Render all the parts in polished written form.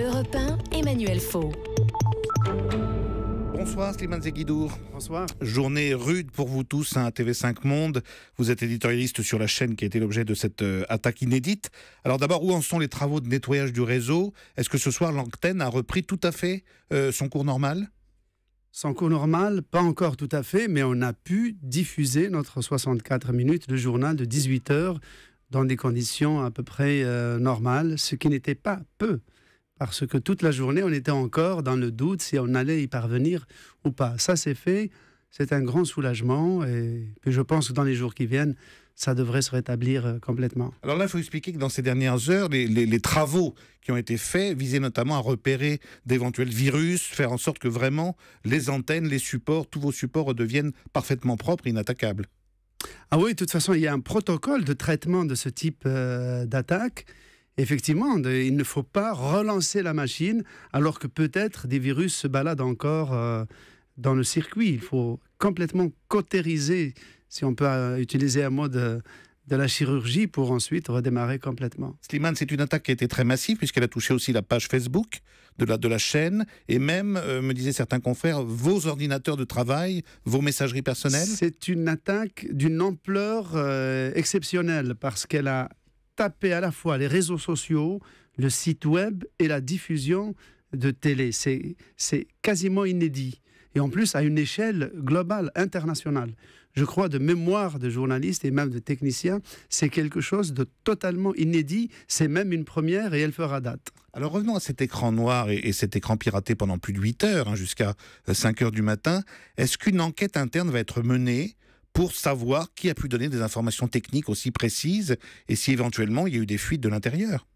Europe 1, Emmanuel Faux. Bonsoir Slimane Zeguidour. Bonsoir. Journée rude pour vous tous à TV5 Monde. Vous êtes éditorialiste sur la chaîne qui a été l'objet de cette attaque inédite. Alors d'abord, où en sont les travaux de nettoyage du réseau? Est-ce que ce soir l'antenne a repris tout à fait son cours normal? Son cours normal, pas encore tout à fait, mais on a pu diffuser notre 64 minutes de journal de 18 heures dans des conditions à peu près normales, ce qui n'était pas peu. Parce que toute la journée, on était encore dans le doute si on allait y parvenir ou pas. Ça, c'est fait. C'est un grand soulagement. Et puis je pense que dans les jours qui viennent, ça devrait se rétablir complètement. Alors là, il faut expliquer que dans ces dernières heures, les travaux qui ont été faits visaient notamment à repérer d'éventuels virus, faire en sorte que vraiment les antennes, les supports, tous vos supports redeviennent parfaitement propres et inattaquables. Ah oui, de toute façon, il y a un protocole de traitement de ce type d'attaque. Effectivement, il ne faut pas relancer la machine alors que peut-être des virus se baladent encore dans le circuit. Il faut complètement cautériser, si on peut utiliser un mot de la chirurgie, pour ensuite redémarrer complètement. Slimane, c'est une attaque qui a été très massive puisqu'elle a touché aussi la page Facebook de la chaîne et même, me disaient certains confrères, vos ordinateurs de travail, vos messageries personnelles. C'est une attaque d'une ampleur exceptionnelle parce qu'elle a tapé à la fois les réseaux sociaux, le site web et la diffusion de télé. C'est quasiment inédit. Et en plus, à une échelle globale, internationale. Je crois, de mémoire de journalistes et même de techniciens, c'est quelque chose de totalement inédit. C'est même une première et elle fera date. Alors revenons à cet écran noir et cet écran piraté pendant plus de 8 heures, jusqu'à 5 heures du matin. Est-ce qu'une enquête interne va être menée pour savoir qui a pu donner des informations techniques aussi précises et si éventuellement il y a eu des fuites de l'intérieur?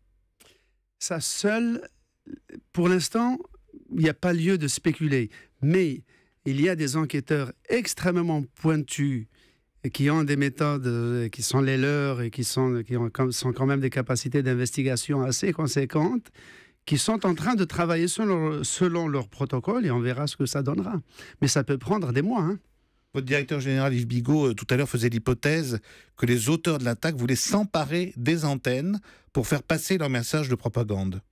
Ça seul, pour l'instant, il n'y a pas lieu de spéculer. Mais il y a des enquêteurs extrêmement pointus qui ont des méthodes qui sont les leurs et qui sont quand même des capacités d'investigation assez conséquentes, qui sont en train de travailler selon leur protocole et on verra ce que ça donnera. Mais ça peut prendre des mois, hein. Votre directeur général Yves Bigot, tout à l'heure, faisait l'hypothèse que les auteurs de l'attaque voulaient s'emparer des antennes pour faire passer leur message de propagande.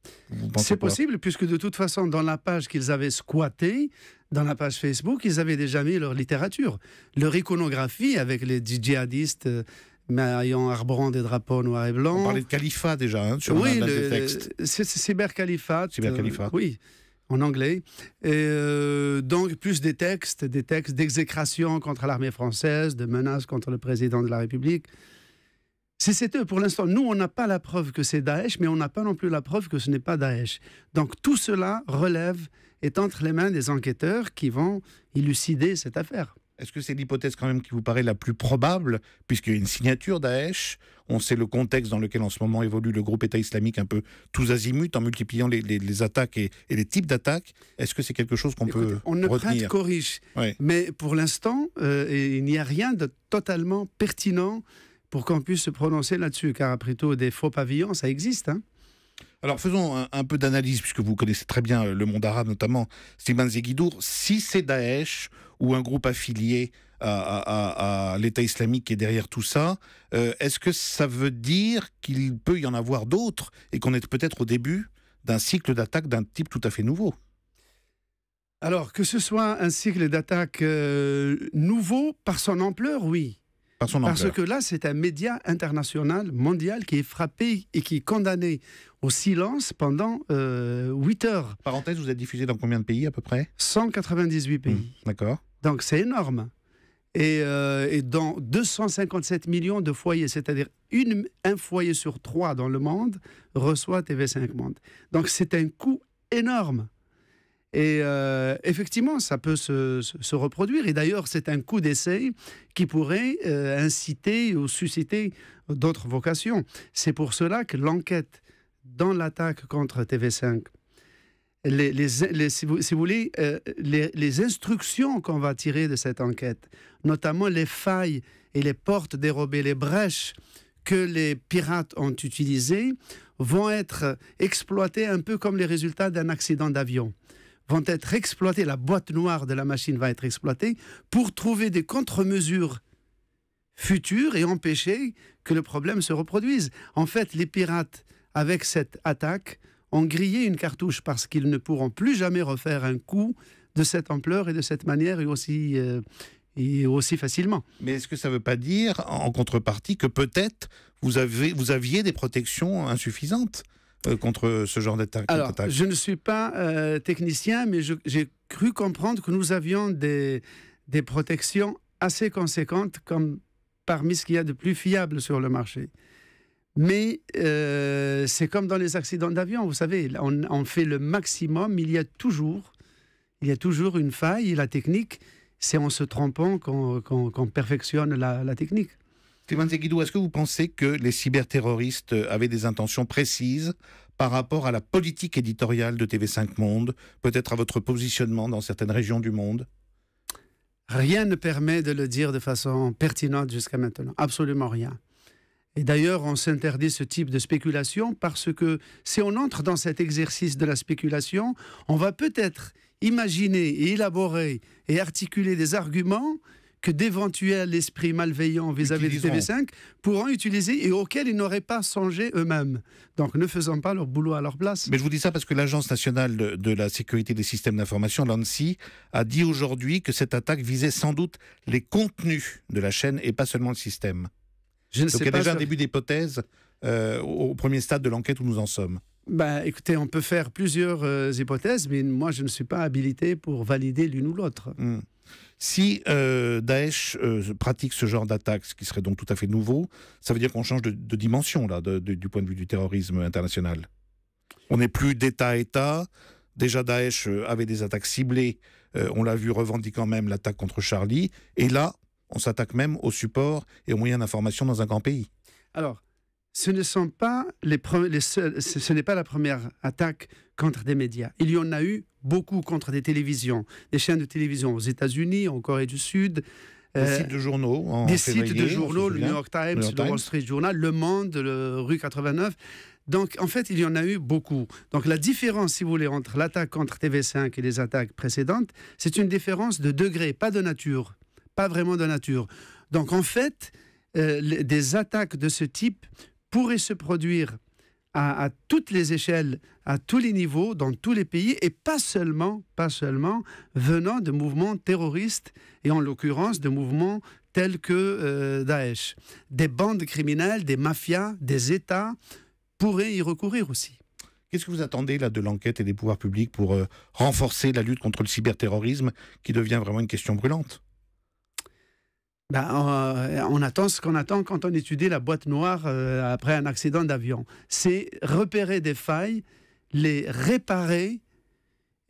C'est possible, puisque de toute façon, dans la page qu'ils avaient squattée, dans la page Facebook, ils avaient déjà mis leur littérature. Leur iconographie avec les djihadistes ayant arborant des drapeaux noirs et blancs. On parlait de califat déjà, sur la base de texte. C'est cybercalifat. Cybercalifat. Oui. En anglais, et donc plus des textes d'exécration contre l'armée française, de menaces contre le président de la République. C'est eux pour l'instant. Nous, on n'a pas la preuve que c'est Daesh, mais on n'a pas non plus la preuve que ce n'est pas Daesh. Donc tout cela est entre les mains des enquêteurs qui vont élucider cette affaire. Est-ce que c'est l'hypothèse quand même qui vous paraît la plus probable, puisqu'il y a une signature Daesh, on sait le contexte dans lequel en ce moment évolue le groupe État islamique un peu tous azimuts en multipliant les attaques et les types d'attaques. Est-ce que c'est quelque chose qu'on peut retenir? On ne prête qu'au riche, ouais. Mais pour l'instant, il n'y a rien de totalement pertinent pour qu'on puisse se prononcer là-dessus, car après tout, des faux pavillons, ça existe, hein. Alors faisons un peu d'analyse, puisque vous connaissez très bien le monde arabe, notamment Slimane Zeguidour. Si c'est Daesh ou un groupe affilié à l'État islamique qui est derrière tout ça, est-ce que ça veut dire qu'il peut y en avoir d'autres et qu'on est peut-être au début d'un cycle d'attaque d'un type tout à fait nouveau? Alors, que ce soit un cycle d'attaque nouveau par son ampleur, oui. Parce que là, c'est un média international, mondial, qui est frappé et qui est condamné au silence pendant 8 heures. Parenthèse, vous êtes diffusé dans combien de pays à peu près? 198 pays. D'accord. Donc c'est énorme. Et dans 257 millions de foyers, c'est-à-dire un foyer sur 3 dans le monde reçoit TV5 Monde. Donc c'est un coût énorme. Et effectivement, ça peut se reproduire. Et d'ailleurs, c'est un coup d'essai qui pourrait inciter ou susciter d'autres vocations. C'est pour cela que l'enquête dans l'attaque contre TV5, si vous voulez, les instructions qu'on va tirer de cette enquête, notamment les failles et les portes dérobées, les brèches que les pirates ont utilisées, vont être exploitées un peu comme les résultats d'un accident d'avion. Vont être exploités, la boîte noire de la machine va être exploitée pour trouver des contre-mesures futures et empêcher que le problème se reproduise. En fait, les pirates, avec cette attaque, ont grillé une cartouche parce qu'ils ne pourront plus jamais refaire un coup de cette ampleur et de cette manière et aussi facilement. Mais est-ce que ça ne veut pas dire, en contrepartie, que peut-être vous aviez des protections insuffisantes contre ce genre d'attaque? Alors, je ne suis pas technicien, mais j'ai cru comprendre que nous avions des protections assez conséquentes, comme parmi ce qu'il y a de plus fiable sur le marché. Mais c'est comme dans les accidents d'avion, vous savez, on fait le maximum, il y a toujours une faille, et la technique, c'est en se trompant qu'on perfectionne la technique. Slimane Zeguidou, est-ce que vous pensez que les cyberterroristes avaient des intentions précises par rapport à la politique éditoriale de TV5 Monde, peut-être à votre positionnement dans certaines régions du monde? Rien ne permet de le dire de façon pertinente jusqu'à maintenant, absolument rien. Et d'ailleurs, on s'interdit ce type de spéculation parce que si on entre dans cet exercice de la spéculation, on va peut-être imaginer et élaborer et articuler des arguments que d'éventuels esprits malveillants vis-à-vis de TV5 pourront utiliser et auxquels ils n'auraient pas songé eux-mêmes. Donc ne faisons pas leur boulot à leur place. Mais je vous dis ça parce que l'Agence nationale de la sécurité des systèmes d'information, l'ANSSI, a dit aujourd'hui que cette attaque visait sans doute les contenus de la chaîne et pas seulement le système. Donc il y a déjà un début d'hypothèse au premier stade de l'enquête où nous en sommes. Écoutez, on peut faire plusieurs hypothèses, mais moi je ne suis pas habilité pour valider l'une ou l'autre. Si Daesh pratique ce genre d'attaque, ce qui serait donc tout à fait nouveau, ça veut dire qu'on change de dimension là, du point de vue du terrorisme international. On n'est plus d'État à État. Déjà Daesh avait des attaques ciblées, on l'a vu revendiquant même l'attaque contre Charlie, et là, on s'attaque même aux supports et aux moyens d'information dans un grand pays. Alors, ce ne sont pas ce n'est pas la première attaque contre des médias. Il y en a eu beaucoup contre des télévisions, des chaînes de télévision aux États-Unis, en Corée du Sud. Des sites de journaux. Le New York Times, le Wall Street Journal, Le Monde, le Rue 89. Donc, en fait, il y en a eu beaucoup. Donc, la différence, si vous voulez, entre l'attaque contre TV5 et les attaques précédentes, c'est une différence de degré, pas de nature. Pas vraiment de nature. Donc, en fait, des attaques de ce type pourraient se produire à toutes les échelles, à tous les niveaux, dans tous les pays, et pas seulement venant de mouvements terroristes, et en l'occurrence de mouvements tels que Daesh. Des bandes criminelles, des mafias, des États pourraient y recourir aussi. Qu'est-ce que vous attendez là de l'enquête et des pouvoirs publics pour renforcer la lutte contre le cyberterrorisme, qui devient vraiment une question brûlante? On attend ce qu'on attend quand on étudie la boîte noire après un accident d'avion. C'est repérer des failles, les réparer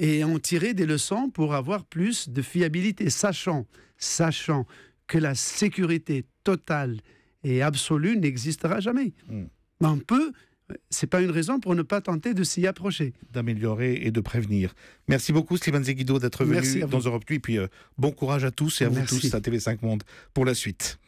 et en tirer des leçons pour avoir plus de fiabilité, sachant que la sécurité totale et absolue n'existera jamais. C'est pas une raison pour ne pas tenter de s'y approcher. D'améliorer et de prévenir. Merci beaucoup Slimane Zeguidou d'être venu dans Europe Nuit. Et puis bon courage à tous et à vous tous à TV5 Monde pour la suite.